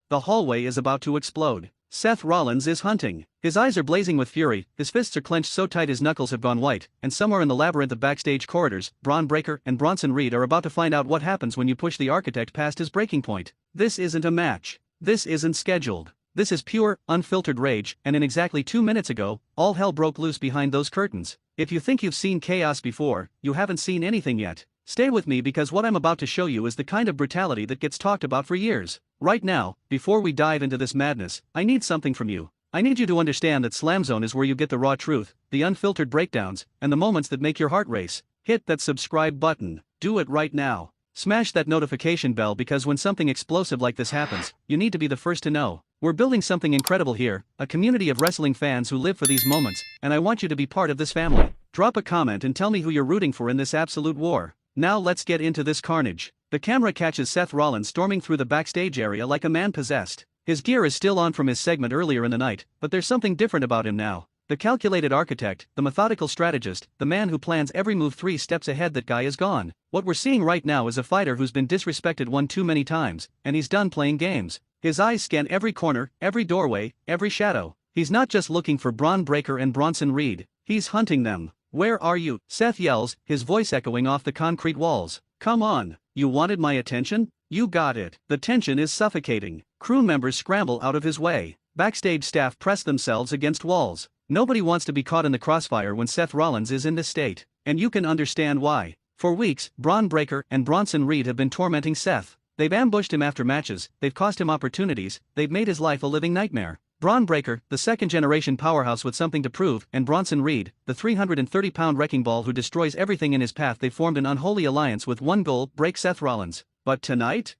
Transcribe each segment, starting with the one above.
The hallway is about to explode. Seth Rollins is hunting. His eyes are blazing with fury, his fists are clenched so tight his knuckles have gone white, and somewhere in the labyrinth of backstage corridors, Bron Breakker and Bronson Reed are about to find out what happens when you push the architect past his breaking point. This isn't a match. This isn't scheduled. This is pure, unfiltered rage, and in exactly 2 minutes ago, all hell broke loose behind those curtains. If you think you've seen chaos before, you haven't seen anything yet. Stay with me because what I'm about to show you is the kind of brutality that gets talked about for years. Right now, before we dive into this madness, I need something from you. I need you to understand that SLAMZONE is where you get the raw truth, the unfiltered breakdowns, and the moments that make your heart race. Hit that subscribe button. Do it right now. Smash that notification bell because when something explosive like this happens, you need to be the first to know. We're building something incredible here, a community of wrestling fans who live for these moments, and I want you to be part of this family. Drop a comment and tell me who you're rooting for in this absolute war. Now let's get into this carnage. The camera catches Seth Rollins storming through the backstage area like a man possessed. His gear is still on from his segment earlier in the night, but there's something different about him now. The calculated architect, the methodical strategist, the man who plans every move 3 steps ahead, that guy is gone. What we're seeing right now is a fighter who's been disrespected one too many times, and he's done playing games. His eyes scan every corner, every doorway, every shadow. He's not just looking for Bron Breakker and Bronson Reed, he's hunting them. Where are you? Seth yells, his voice echoing off the concrete walls. Come on, you wanted my attention? You got it. The tension is suffocating. Crew members scramble out of his way. Backstage staff press themselves against walls. Nobody wants to be caught in the crossfire when Seth Rollins is in this state, and you can understand why. For weeks, Bron Breakker and Bronson Reed have been tormenting Seth. They've ambushed him after matches, they've cost him opportunities, they've made his life a living nightmare. Bron Breakker, the second-generation powerhouse with something to prove, and Bronson Reed, the 330-pound wrecking ball who destroys everything in his path. They formed an unholy alliance with one goal: break Seth Rollins. But tonight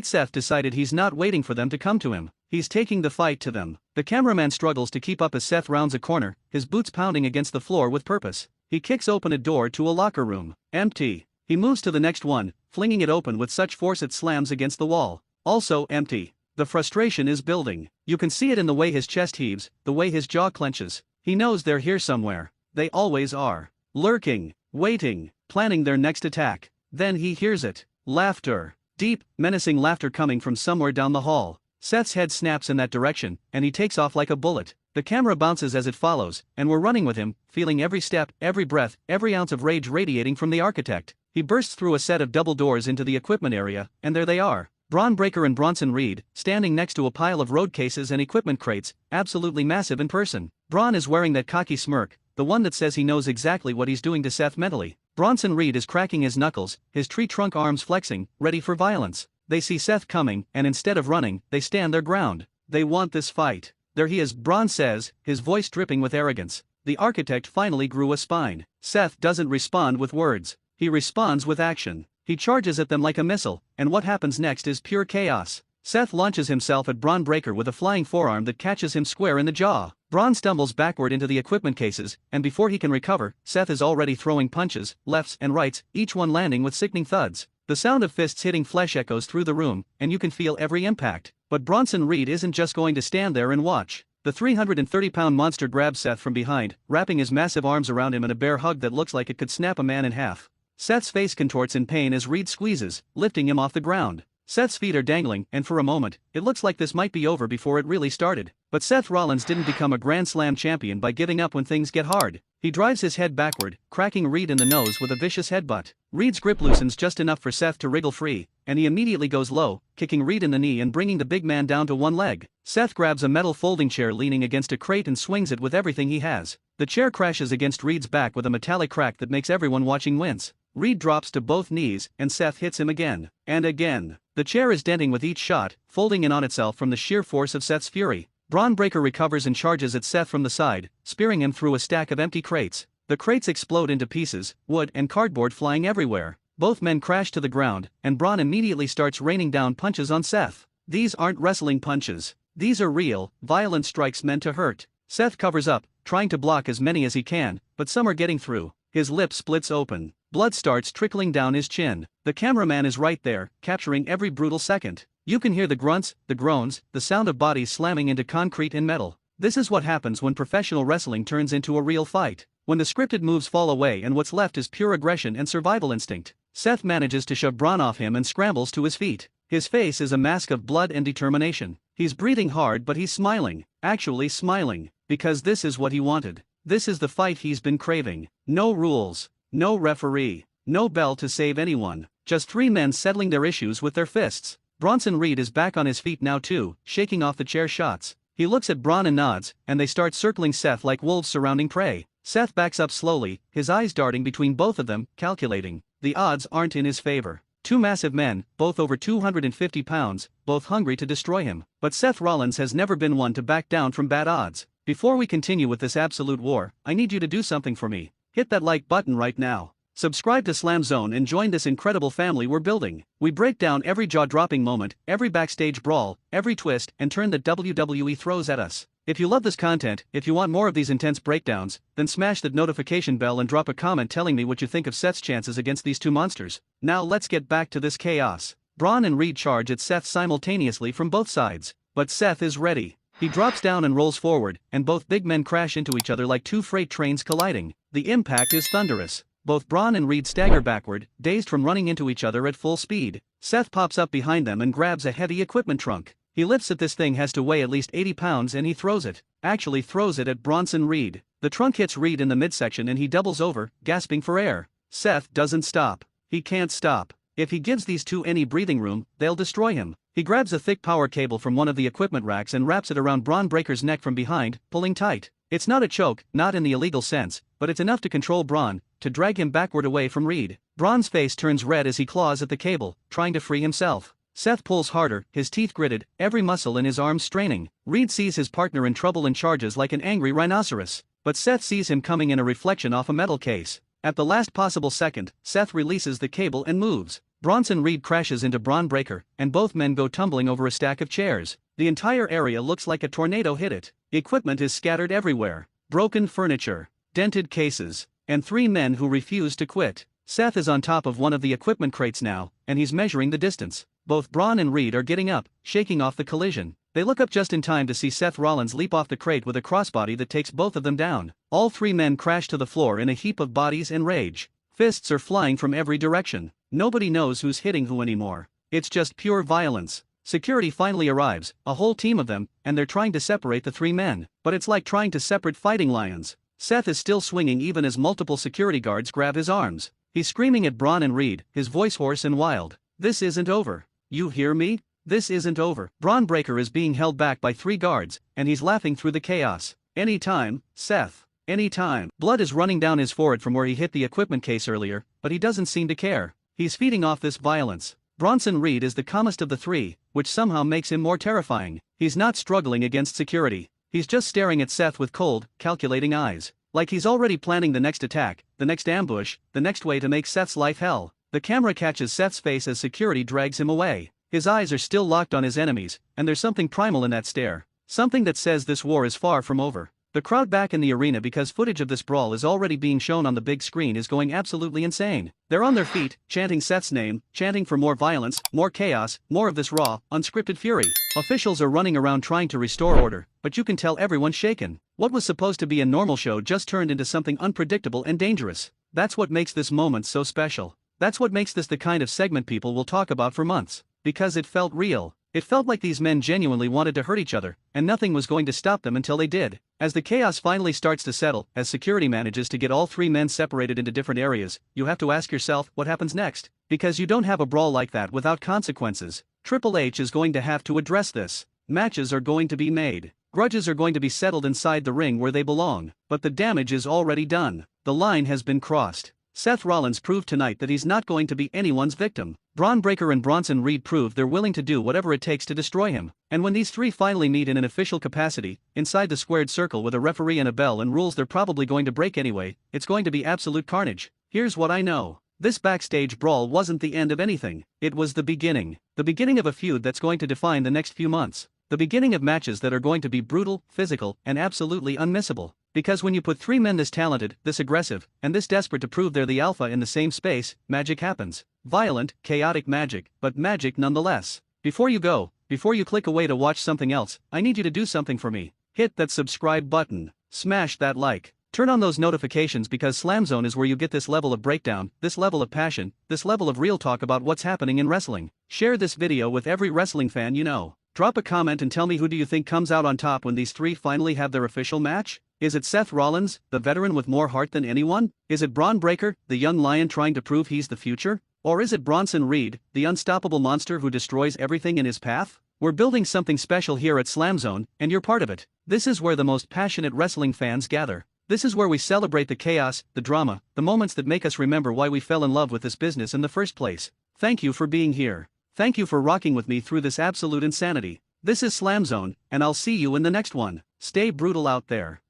Seth decided he's not waiting for them to come to him. He's taking the fight to them. The cameraman struggles to keep up as Seth rounds a corner, his boots pounding against the floor with purpose. He kicks open a door to a locker room. Empty. He moves to the next one, flinging it open with such force it slams against the wall. Also empty. The frustration is building. You can see it in the way his chest heaves, the way his jaw clenches. He knows they're here somewhere. They always are. Lurking, waiting, planning their next attack. Then he hears it. Laughter. Deep, menacing laughter coming from somewhere down the hall. Seth's head snaps in that direction, and he takes off like a bullet. The camera bounces as it follows, and we're running with him, feeling every step, every breath, every ounce of rage radiating from the architect. He bursts through a set of double doors into the equipment area, and there they are. Bron Breakker and Bronson Reed, standing next to a pile of road cases and equipment crates, absolutely massive in person. Bron is wearing that cocky smirk, the one that says he knows exactly what he's doing to Seth mentally. Bronson Reed is cracking his knuckles, his tree trunk arms flexing, ready for violence. They see Seth coming, and instead of running, they stand their ground. They want this fight. There he is, Bron says, his voice dripping with arrogance. The architect finally grew a spine. Seth doesn't respond with words. He responds with action. He charges at them like a missile, and what happens next is pure chaos. Seth launches himself at Bron Breakker with a flying forearm that catches him square in the jaw. Bron stumbles backward into the equipment cases, and before he can recover, Seth is already throwing punches, lefts and rights, each one landing with sickening thuds. The sound of fists hitting flesh echoes through the room, and you can feel every impact. But Bronson Reed isn't just going to stand there and watch. The 330-pound monster grabs Seth from behind, wrapping his massive arms around him in a bear hug that looks like it could snap a man in half. Seth's face contorts in pain as Reed squeezes, lifting him off the ground. Seth's feet are dangling, and for a moment, it looks like this might be over before it really started. But Seth Rollins didn't become a Grand Slam champion by giving up when things get hard. He drives his head backward, cracking Reed in the nose with a vicious headbutt. Reed's grip loosens just enough for Seth to wriggle free, and he immediately goes low, kicking Reed in the knee and bringing the big man down to one leg. Seth grabs a metal folding chair leaning against a crate and swings it with everything he has. The chair crashes against Reed's back with a metallic crack that makes everyone watching wince. Reed drops to both knees, and Seth hits him again. And again. The chair is denting with each shot, folding in on itself from the sheer force of Seth's fury. Bron Breakker recovers and charges at Seth from the side, spearing him through a stack of empty crates. The crates explode into pieces, wood and cardboard flying everywhere. Both men crash to the ground, and Bron immediately starts raining down punches on Seth. These aren't wrestling punches. These are real, violent strikes meant to hurt. Seth covers up, trying to block as many as he can, but some are getting through. His lip splits open. Blood starts trickling down his chin. The cameraman is right there, capturing every brutal second. You can hear the grunts, the groans, the sound of bodies slamming into concrete and metal. This is what happens when professional wrestling turns into a real fight. When the scripted moves fall away and what's left is pure aggression and survival instinct. Seth manages to shove Bron off him and scrambles to his feet. His face is a mask of blood and determination. He's breathing hard but he's smiling, actually smiling, because this is what he wanted. This is the fight he's been craving. No rules, no referee, no bell to save anyone, just three men settling their issues with their fists. Bronson Reed is back on his feet now too, shaking off the chair shots. He looks at Bron and nods, and they start circling Seth like wolves surrounding prey. Seth backs up slowly, his eyes darting between both of them, calculating. The odds aren't in his favor. Two massive men, both over 250 pounds, both hungry to destroy him. But Seth Rollins has never been one to back down from bad odds. Before we continue with this absolute war, I need you to do something for me. Hit that like button right now. Subscribe to SLAMZONE and join this incredible family we're building. We break down every jaw-dropping moment, every backstage brawl, every twist and turn that WWE throws at us. If you love this content, if you want more of these intense breakdowns, then smash that notification bell and drop a comment telling me what you think of Seth's chances against these two monsters. Now let's get back to this chaos. Bron and Reed charge at Seth simultaneously from both sides. But Seth is ready. He drops down and rolls forward, and both big men crash into each other like two freight trains colliding. The impact is thunderous. Both Bron and Reed stagger backward, dazed from running into each other at full speed. Seth pops up behind them and grabs a heavy equipment trunk. He lifts it. This thing has to weigh at least 80 pounds and he throws it. Actually throws it at Bronson Reed. The trunk hits Reed in the midsection and he doubles over, gasping for air. Seth doesn't stop. He can't stop. If he gives these two any breathing room, they'll destroy him. He grabs a thick power cable from one of the equipment racks and wraps it around Bron Breaker's neck from behind, pulling tight. It's not a choke, not in the illegal sense, but it's enough to control Bron, to drag him backward away from Reed. Bron's face turns red as he claws at the cable, trying to free himself. Seth pulls harder, his teeth gritted, every muscle in his arms straining. Reed sees his partner in trouble and charges like an angry rhinoceros. But Seth sees him coming in a reflection off a metal case. At the last possible second, Seth releases the cable and moves. Bronson Reed crashes into Bron Breaker, and both men go tumbling over a stack of chairs. The entire area looks like a tornado hit it. Equipment is scattered everywhere. Broken furniture, dented cases, and three men who refuse to quit. Seth is on top of one of the equipment crates now, and he's measuring the distance. Both Bron and Reed are getting up, shaking off the collision. They look up just in time to see Seth Rollins leap off the crate with a crossbody that takes both of them down. All three men crash to the floor in a heap of bodies and rage. Fists are flying from every direction. Nobody knows who's hitting who anymore. It's just pure violence. Security finally arrives, a whole team of them, and they're trying to separate the three men. But it's like trying to separate fighting lions. Seth is still swinging even as multiple security guards grab his arms. He's screaming at Bron and Reed, his voice hoarse and wild. This isn't over. You hear me? This isn't over. Bron Breaker is being held back by three guards, and he's laughing through the chaos. Anytime, Seth. Anytime. Blood is running down his forehead from where he hit the equipment case earlier, but he doesn't seem to care. He's feeding off this violence. Bronson Reed is the calmest of the three, which somehow makes him more terrifying. He's not struggling against security. He's just staring at Seth with cold, calculating eyes. Like he's already planning the next attack, the next ambush, the next way to make Seth's life hell. The camera catches Seth's face as security drags him away. His eyes are still locked on his enemies, and there's something primal in that stare. Something that says this war is far from over. The crowd back in the arena, because footage of this brawl is already being shown on the big screen, is going absolutely insane. They're on their feet, chanting Seth's name, chanting for more violence, more chaos, more of this raw, unscripted fury. Officials are running around trying to restore order, but you can tell everyone's shaken. What was supposed to be a normal show just turned into something unpredictable and dangerous. That's what makes this moment so special. That's what makes this the kind of segment people will talk about for months. Because it felt real. It felt like these men genuinely wanted to hurt each other, and nothing was going to stop them until they did. As the chaos finally starts to settle, as security manages to get all three men separated into different areas, you have to ask yourself what happens next. Because you don't have a brawl like that without consequences. Triple H is going to have to address this. Matches are going to be made. Grudges are going to be settled inside the ring where they belong. But the damage is already done. The line has been crossed. Seth Rollins proved tonight that he's not going to be anyone's victim. Bron Breaker and Bronson Reed proved they're willing to do whatever it takes to destroy him. And when these three finally meet in an official capacity, inside the squared circle with a referee and a bell and rules they're probably going to break anyway, it's going to be absolute carnage. Here's what I know. This backstage brawl wasn't the end of anything. It was the beginning. The beginning of a feud that's going to define the next few months. The beginning of matches that are going to be brutal, physical, and absolutely unmissable. Because when you put three men this talented, this aggressive, and this desperate to prove they're the alpha in the same space, magic happens. Violent, chaotic magic, but magic nonetheless. Before you go, before you click away to watch something else, I need you to do something for me. Hit that subscribe button. Smash that like. Turn on those notifications, because SLAMZONE is where you get this level of breakdown, this level of passion, this level of real talk about what's happening in wrestling. Share this video with every wrestling fan you know. Drop a comment and tell me, who do you think comes out on top when these three finally have their official match? Is it Seth Rollins, the veteran with more heart than anyone? Is it Bron Breakker, the young lion trying to prove he's the future? Or is it Bronson Reed, the unstoppable monster who destroys everything in his path? We're building something special here at SLAMZONE, and you're part of it. This is where the most passionate wrestling fans gather. This is where we celebrate the chaos, the drama, the moments that make us remember why we fell in love with this business in the first place. Thank you for being here. Thank you for rocking with me through this absolute insanity. This is SLAMZONE, and I'll see you in the next one. Stay brutal out there.